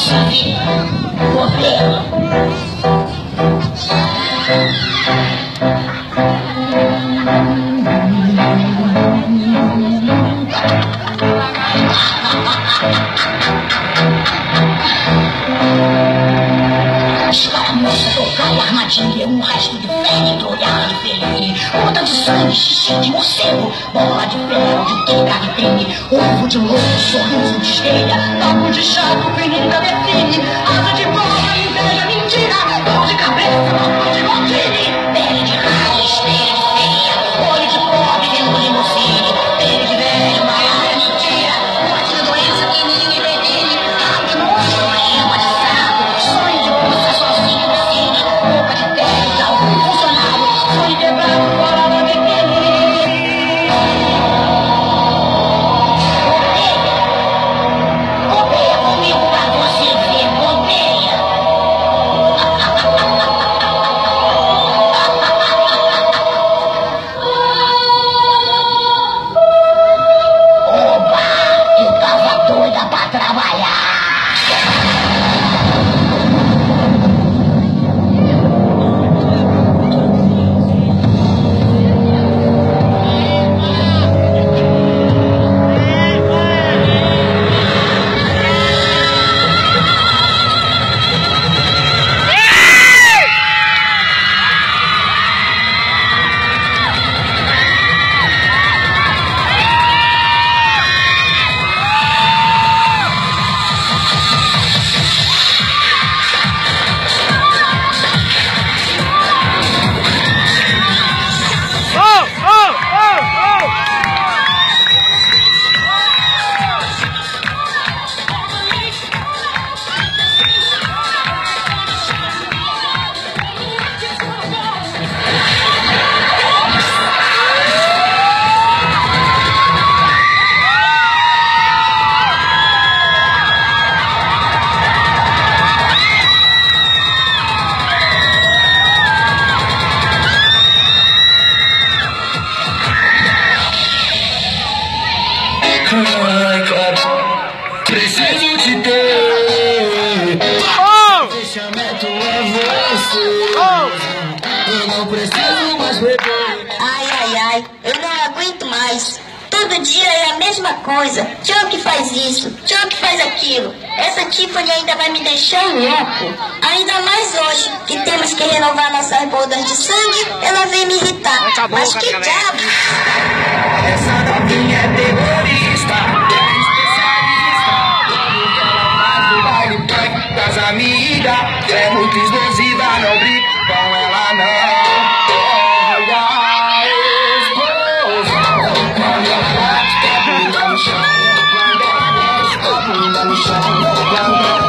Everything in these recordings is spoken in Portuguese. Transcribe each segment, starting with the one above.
tive problema. A moça tocar e armadilha, um resto de fênix, olhar de feliz, gota de sangue, xixi de morcego, bola de ferro, de queca de crime, ovo de louco, sorriso de estrela, papo de chato que nunca define, asa de bola, inveja, mentira, dor de cabeça, papo de Martini, pele de raia, esteira de feia, olho de pobre, dentro de morcine, pele de velho, maior mentira, morte de doença que ninguém previne, abre monstro, língua de sapo, sonho de moça sozinho no cine, roupa de pele, algum funcionário, sonho de branco, bola no biquíni. Copeia comigo pra você ver, copeia. Oba, eu tava doida pra trabalhar. Preciso te ter. Fechamento é você. Eu não preciso mais beber. Ai, eu não aguento mais. Todo dia é a mesma coisa. Chuck faz isso, Chuck faz aquilo. Essa Tiffany ainda vai me deixar louco. Ainda mais hoje, que temos que renovar nossas bodas de sangue, ela vem me irritar. Mas que diabo? Essa novinha é terrorista, é especialista. Tudo que ela faz no baile punk das amigas. É muito explosiva, não brinca com ela não. Olha a explosão. Quando ela bate, a bunda no chão. Quando ela desce, a bunda no chão. Quando ela...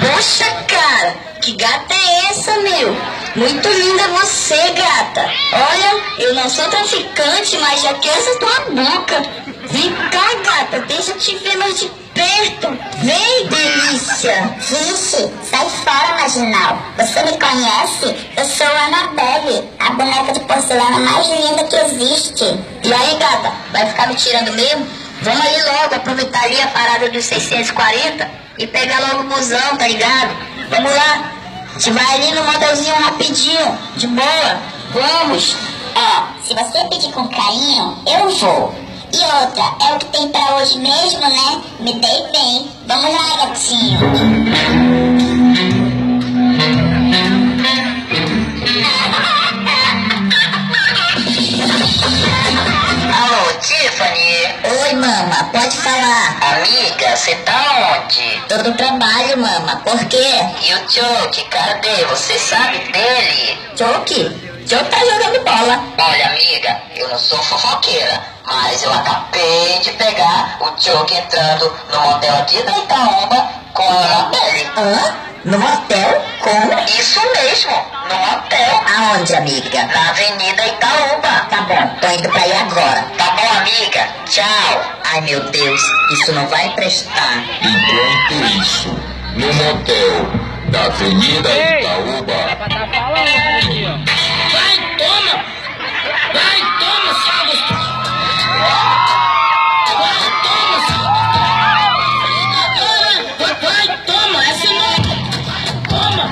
Poxa, cara, que gata é essa, meu? Muito linda você, gata. Olha, eu não sou traficante, mas já quero essa tua boca. Vem cá, gata, deixa eu te ver mais de perto. Vem, delícia. Vixe, sai fora, marginal. Você me conhece? Eu sou a Annabelle, a boneca de porcelana mais linda que existe. E aí, gata, vai ficar me tirando mesmo? Vamos ali logo, aproveitar ali a parada dos 640 e pegar logo o busão, tá ligado? Vamos lá. A gente vai ali no modelzinho rapidinho, de boa. Vamos. Ó, se você pedir com carinho, eu vou. E outra, é o que tem pra hoje mesmo, né? Me dei bem. Vamos lá, gatinho. Alô, Tiffany? Oi, mama, pode falar. Amiga, você tá onde? Tô no trabalho, mama. Por quê? E o Chuck, cadê? Você sabe dele? Chuck? Chuck tá jogando bola. Olha, amiga, eu não sou fofoqueira, mas eu acabei de pegar o Chuck entrando no motel aqui da Itaúba com a Annabelle. Hã? No motel? Como? Isso mesmo, no motel. Aonde, amiga? Na Avenida Itaúba. Tá bom, tô indo pra aí agora. Tá bom, amiga? Tchau. Ai, meu Deus, isso não vai prestar. Enquanto isso, no motel, da Avenida Itaúba. Vai, toma! Vai, toma, Salvas! Vai, toma, Salvas! Vai, toma! Essa não! Toma!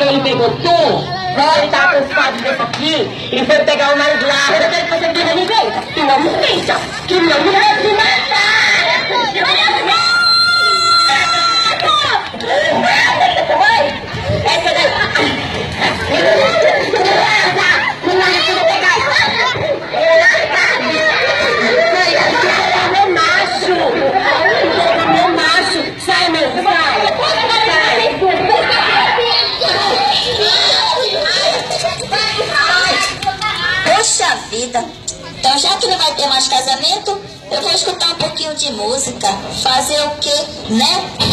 Ele pegou tu, vai estar cansado desse aqui e foi pegar o mais largo. Eu quero que você tenha ninguém. Tu não me deixa, que não me vai te matar. Essa daí. Meu macho. Meu macho. Sai, meu, sai. Poxa vida! Então, já que não vai ter mais casamento, eu vou escutar um pouquinho de música. Fazer o quê, né?